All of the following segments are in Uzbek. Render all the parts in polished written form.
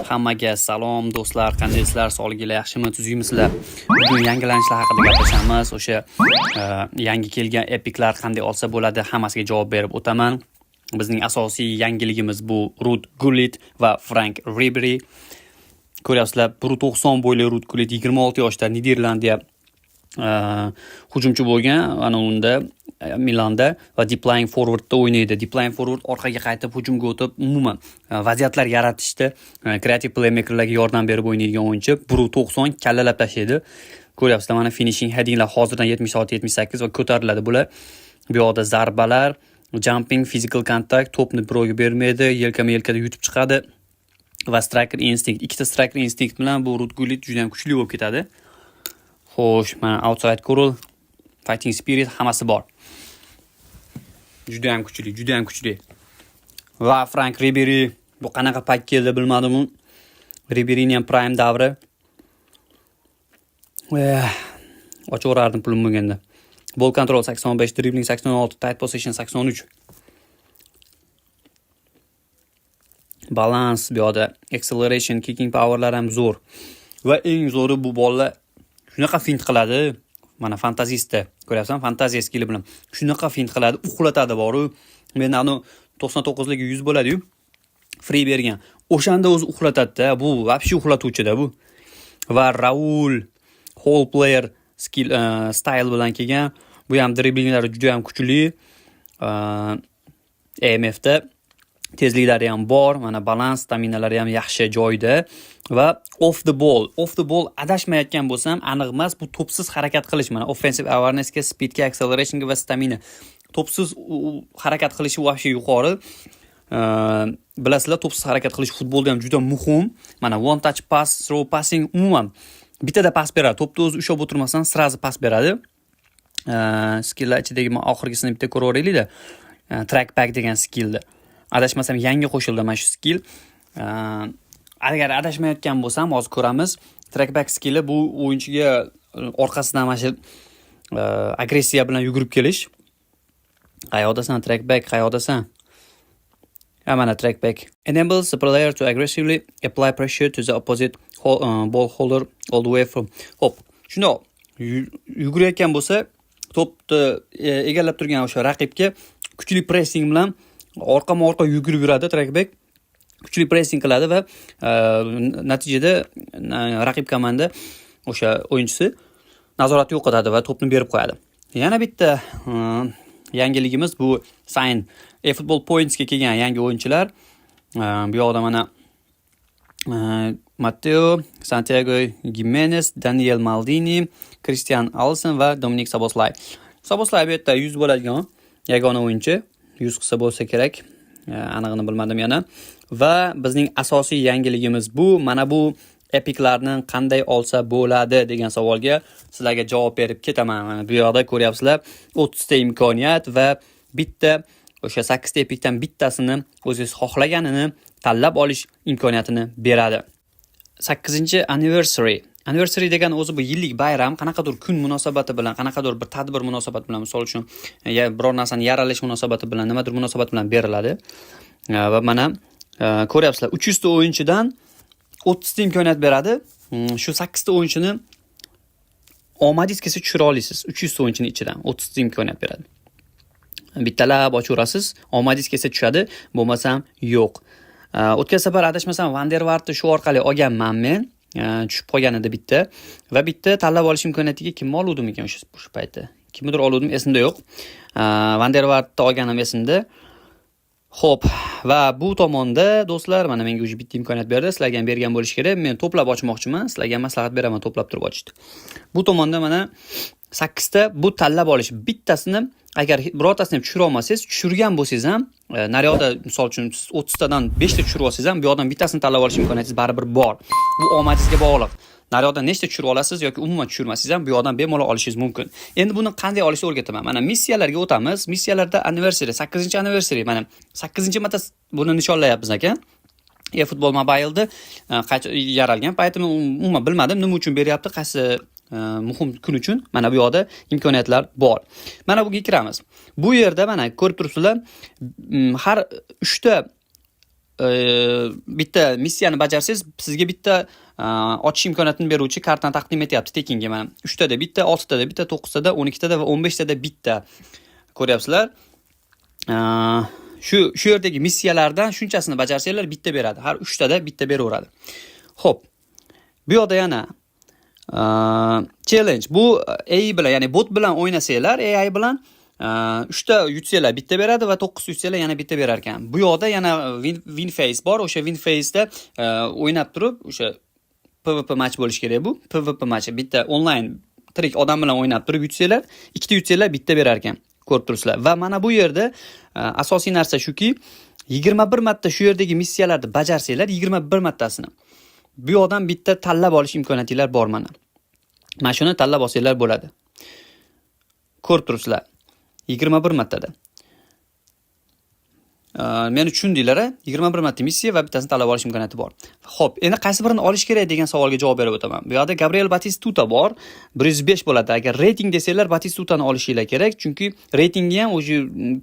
Hammaga salom do'stlar, qandaysizlar? Sog'liginglar yaxshimi, tuzukmisizlar? Bugun yangilanishlar haqida gaplashamiz. O'sha yangi kelgan epiklar qanday olsa bo'ladi, hammasiga javob berib o'taman. Bizning asosiy yangiligimiz bu Ruud Gullit va Frank Ribery. Ko'ryapsizlar, 1.90 bo'yli Ruud Gullit 26 yoshda Niderlandiya hujumchi bo'lgan, ana unda Milanda va deep lying forwardda o'ynaydi. Deep lying forward orqaga qaytib hujumga o'tib, umuman vaziyatlar yaratishda kreativ playmakerlarga yordam berib o'ynaydigan o'yinchi. 1.90 kallalab tashlaydi. Ko'ryapsizlar, mana finishing headinglar hozirdan 70-78 va ko'tariladi bular. Bu yoqda zarbalar, jumping, physical contact, to'pni birovga bermaydi, yelkama-yelkada yutib chiqadi va striker instinct. Ikkita striker instinct bilan bu Ruud Gullit juda ham kuchli bo'lib ketadi. Xo'sh, mana outside curl, fighting spirit hammasi bor. Juda ham kuchli. Va Frank Ribery bu qanaqa payt keldi bilmadim. Riberyning ham prime davri. Ochaverardim pulim bo'lganda. Ball control 85, dribbling 86, tight possession 83. Balance bu yoqda, acceleration, kicking powerlar ham zo'r. Va eng zo'ri bu bolalar shunaqa fint qiladi. Mana fantazistda ko'ryapsan, fantaziya skilli bilan shunaqa fint qiladi, uxlatadi boru. Men anu 99 100 bo'ladi-yu. Free bergan. O'shanda o'zi uxlatadi-da. Bu vobshe uxlatuvchi-da bu. Va Raul whole player skill style bilan kelgan. Bu ham driblinglari juda ham kuchli. EMFda tezliklari ham bor, mana balans, staminalari ham yaxshi joyda va off the ball adashmayotgan bo'lsam, aniq emas, bu to'psiz harakat qilish, mana offensive awareness-ga, speed-ga, accelerationga va stamina. To'psiz harakat qilishi vobshe yuqori. Bilasizlar, to'psiz harakat qilish futbolda ham juda muhim. Mana one touch pass, throw passing, umuman bittada pas beradi. To'pni o'zi ushlab o'tirmasdan srazi pas beradi. Skilllar ichidagi oxirgisini bitta ko'raveraylik-da. Track back degan skillda. Adashmasam yangi qo'shildi mana shu skill. Agar adashmayotgan bo'lsam, hozir ko'ramiz. Track back skilli bu o'yinchiga orqasidan mana shu agressiya bilan yugurib kelish. Qayoqdasan track back, qayoqdasan? Mana track back enables the player to aggressively apply pressure to the opposite ball holder all the way from. Hop. Shundoq yugurayotgan bo'lsa, to'pni egallab turgan o'sha raqibga kuchli pressing bilan orqama-orqa yugurib yuradi track back. Kuchli pressing qiladi va natijada raqib komanda o'sha o'yinchisi nazoratni yo'qotadi va to'pni berib qo'yadi. Yana bitta yangiligimiz bu Sign eFootball Points ga kelgan yangi o'yinchilar. Bu yoqda mana Matteo Santiago Gimenez, Daniel Maldini, Christian Alisson va Dominik Szoboszlai. Szoboszlai bu yerda 100 bo'ladigan yagona o'yinchi. 100 qilsa bo'lsa kerak. Anig'ini bilmadim yana. Va bizning asosiy yangiligimiz bu. Mana bu epiklarni qanday olsa bo'ladi degan savolga sizlarga javob berib ketaman. Mana bu yoqda ko'ryapsizlar, 30 ta imkoniyat va bitta o'sha 8 ta epikdan bittasini o'zingiz xohlaganini tanlab olish imkoniyatini beradi. 8-anniversary. Anniversary degan o'zi bu yillik bayram, qanaqadir kun munosabati bilan, qanaqadir bir tadbir munosabati bilan, misol uchun biror narsani yaralish munosabati bilan, nimadir munosabat bilan beriladi. Va mana ko'ryapsizlar, 300 ta o'yinchidan 30 ta imkoniyat beradi. Shu 8 ta o'yinchini omadingiz kelsa tushira olasiz. 300 ta o'yinchining ichidan 30 ta imkoniyat beradi. Bittalab ochaverasiz, omadingiz kelsa tushadi, bo'lmasam yo'q. O'tgan safar adashmasam Van der Vaartni shu orqali olganman men. Tushib qolgan edi bitta va bitta tanlab olish imkoniyatiga kimni oluvdim ekan o'sha paytda. Kimnidir oluvdim, esimda yo'q. Van der Vaartni olganim esimda. Xo'p, va bu tomonda do'stlar, mana menga o'sha bitta imkoniyat berdi. Sizlarga ham bergan bo'lish kerak. Men to'plab ochmoqchiman. Sizlarga maslahat beraman, to'plab turib ochishni. Bu tomonda mana 8 ta bu tanlab olish. Bittasini agar birortasini ham tushira olmasangiz, tushirgan bo'lsangiz ham, naryoqda misol uchun 30 tadan 5 ta tushirib olsangiz ham, bu yoqdan bittasini tanlab olish imkoniyatingiz baribir bor. Bu omadingizga bog'liq. Naryoqda nechta tushirib olasiz yoki umuman tushirmasangiz ham bu yoqdan bemalol olishingiz mumkin. Endi buni qanday olishni o'rgataman. Mana missiyalarga o'tamiz. Missiyalarda anniversary, 8-anniversary, mana 8-marta buni nishonlayapmiz ekan. eFootball Mobile'da yaralgan paytimni umuman bilmadim nima uchun beryapti, qaysi muhim kun uchun. Mana bu yoqda imkoniyatlar bor. Mana bunga kiramiz. Bu yerda mana ko'rib turibsizlar, har 3 ta bitta missiyani bajarsangiz, sizga bitta ochish imkoniyatini beruvchi kartani taqdim etyapti tekinga mana. 3 tada bitta, 6 tada bitta, 9 tada, 12 tada va 15 tada bitta. Ko'ryapsizlar? Shu yerdagi missiyalardan shunchasini bajarsanglar bitta beradi. Har 3 tada bitta beraveradi. Xo'p. Bu yoqda yana challenge. Bu AI bilan, ya'ni bot bilan o'ynasanglar, AI bilan 3 ta yutsanglar bitta beradi va 9 yutsanglar yana bitta berar ekan. Bu yoqda yana Winface bor. O'sha Winface'da o'ynab turib, o'sha PvP match bo'lish kerak bu. PvP match bitta onlayn tirik odam bilan o'ynab turib yutsanglar, ikkita yutsanglar bitta berar ekan. Ko'rib turibsizlar. Va mana bu yerda asosiy narsa shuki, 21 marta shu yerdagi missiyalarni bajarsanglar, 21 martasini bu yoqdan bitta tanlab olish imkoniyatinglar bor mana. Mana shuni tanlab olsanglar bo'ladi. Ko'rib turibsizlar. 21 martada. Meni tushundinglar, 21 marta missiya va bittasini tanlab olish imkoniyati bor. Xo'p, endi qaysi birini olish kerak degan savolga javob berib o'taman. Bu yerda Gabriel Batistuta bor, 105 bo'ladi. Agar rating desanglar, Batistutani olishinglar kerak, chunki reytingi ham, o'zi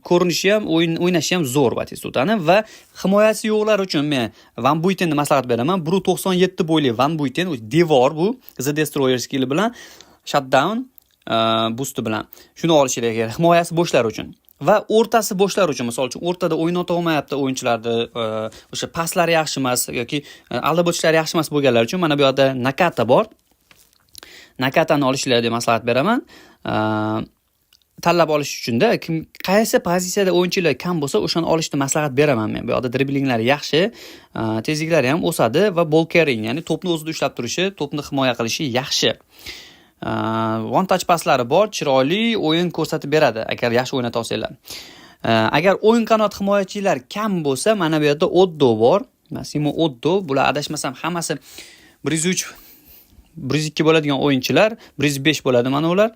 ko'rinishi ham, o'ynashi ham zo'r Batistutani va himoyasi yo'qlar uchun men Van Buitenni maslahat beraman. 197 bo'yli Van Buiten, devor bu, The Destroyer skill bilan, shutdown boost bilan. Shuni olishinglar kerak, himoyasi bo'shlar uchun. Va o'rtasi bo'shlar uchun, misol uchun o'rtada o'ynata olmayapti o'yinchilarni, o'sha paslari yaxshi emas yoki aldabochlari yaxshi emas bo'lganlar uchun mana bu yerda Nakata bor. Nakatani olishinglar deb maslahat beraman. Tanlab olish uchun-da, qaysi pozitsiyada o'yinchilar kam bo'lsa, o'shani olishni maslahat beraman men. Bu yerda driblinglari yaxshi, tezliklari ham o'sadi va ball carrying, ya'ni to'pni o'zida ushlab turishi, to'pni himoya qilishi yaxshi. One touch paslari bor, chiroyli o'yin ko'rsatib beradi agar yaxshi o'ynata olsanglar. Agar o'yin qanot himoyachilar kam bo'lsa, mana bu yerda Oddo bor. Massimo Oddo, bular adashmasam hammasi 103, 102 bo'ladigan o'yinchilar, 105 bo'ladi mana ular.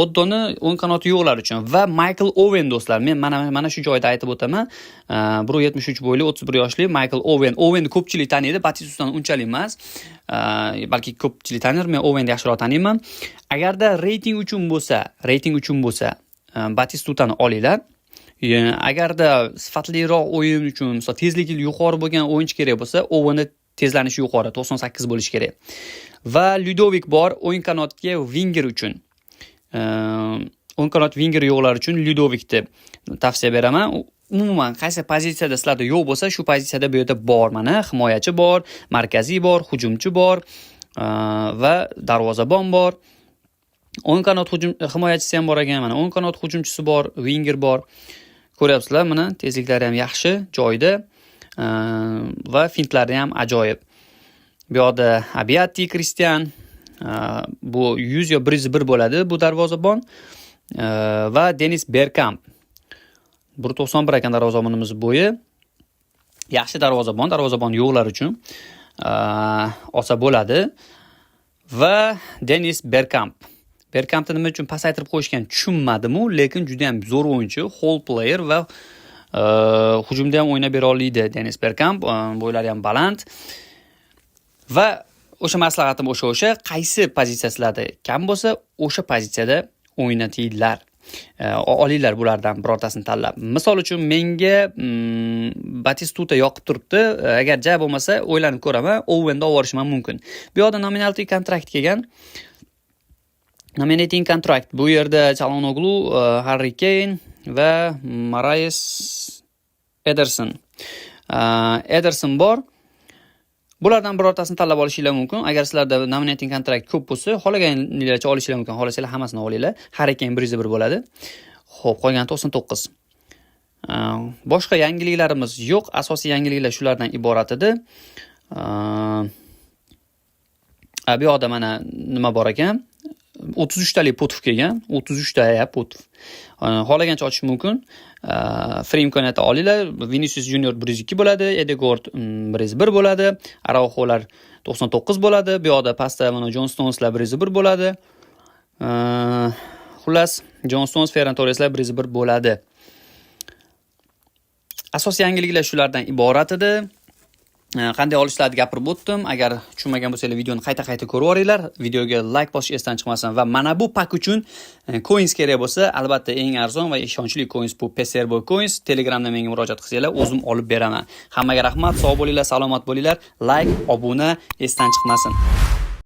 Oddoni o'ng qanoti yo'qlar uchun va Michael Owen do'stlar, men mana shu joyda aytib o'taman. 173 bo'yli, 31 yoshli Michael Owen. Owenni ko'pchilik taniydi, Batistutani unchalik emas. Balki ko'pchilik tanir, men Owenni yaxshiroq taniyman. Agarda reyting uchun bo'lsa, Batistutani olinglar. Agarda sifatliroq o'yin uchun, masalan, tezligi yuqori bo'lgan o'yinchi kerak bo'lsa, Owenni tezlanishi yuqori, 98 bo'lishi kerak. Va Ludovic bor, o'yin qanotga winger uchun. O'ng qanot winger yo'qlar uchun Ludovicni tavsiya beraman. Umuman qaysi pozitsiyada sizlarda yo'q bo'lsa, shu pozitsiyada bu yerda bor mana, himoyachi bor, markaziy bor, hujumchi bor va darvozabon bor. O'ng qanot himoyachisi ham bor ekan, mana o'ng qanot hujumchisi bor, winger bor. Ko'ryapsizlar, mana tezliklari ham yaxshi joyida va fintlari ham ajoyib. Bu yerda Abiati Cristian, bu 100 yo 101 bo'ladi bu darvozabon va Denis Bergkamp 191 ekan darvozabonimiz bo'yi. Yaxshi darvozabon yo'qlar uchun olsa bo'ladi. Va Denis Bergkampni nima uchun pasaytirib qo'yishgan tushunmadim-u, lekin juda ham zo'r o'yinchi, whole player va hujumda ham o'ynab bera oladi Denis Bergkamp, bo'ylari ham baland. Va o'sha maslahatim o'sha qaysi pozitsiyasilarda kam bo'lsa, o'sha pozitsiyada o'ynatinglar. Olinglar bulardan birortasini tanlab. Misol uchun menga Batistuta yoqib turibdi. Agar ja bo'lmasa, o'ylanib ko'raman, Owenni olib olishim mumkin. Bu yoqda nominating kontrakt kelgan. Nominating kontrakt bu yerda Çalhanoğlu, Harry Kane va Marais Ederson bor. Bulardan birortasini tanlab olishinglar mumkin. Agar sizlarda nominating kontrakt ko'p bo'lsa, xohlaganinglarcha olishinglar mumkin. Xohlasanglar hammasini olinglar. Har ekan 101 bo'ladi. Xo'p, qolgan 99. Boshqa yangiliklarimiz yo'q. Asosiy yangiliklar shulardan iborat edi. Bu yoqda mana nima bor ekan? 33 talik potov kelgan. 33 ta potov. Xohlagancha ochish mumkin. Free imkoniyatni olinglar. Vinicius Junior 102 bo'ladi, Edegord 101 bo'ladi, Araujolar 99 bo'ladi. Bu yoqda pastda mana John Stoneslar 101 bo'ladi. Xullas, John Stones, Ferran Torreslar 101 bo'ladi. Asosiy yangiliklar shulardan iborat edi. qanday olishlarni gapirib o'tdim. Agar tushunmagan bo'lsangiz videoni qayta ko'rib yuboringlar. Videoga like bosish esdan chiqmasin va mana bu pak uchun coins kerak bo'lsa, albatta eng arzon va ishonchli coins bu Peserboy coins. Telegramda menga murojaat qilsanglar, o'zim olib beraman. Hammaga rahmat, sog' bo'linglar, salomat bo'linglar. Like, obuna esdan chiqmasin.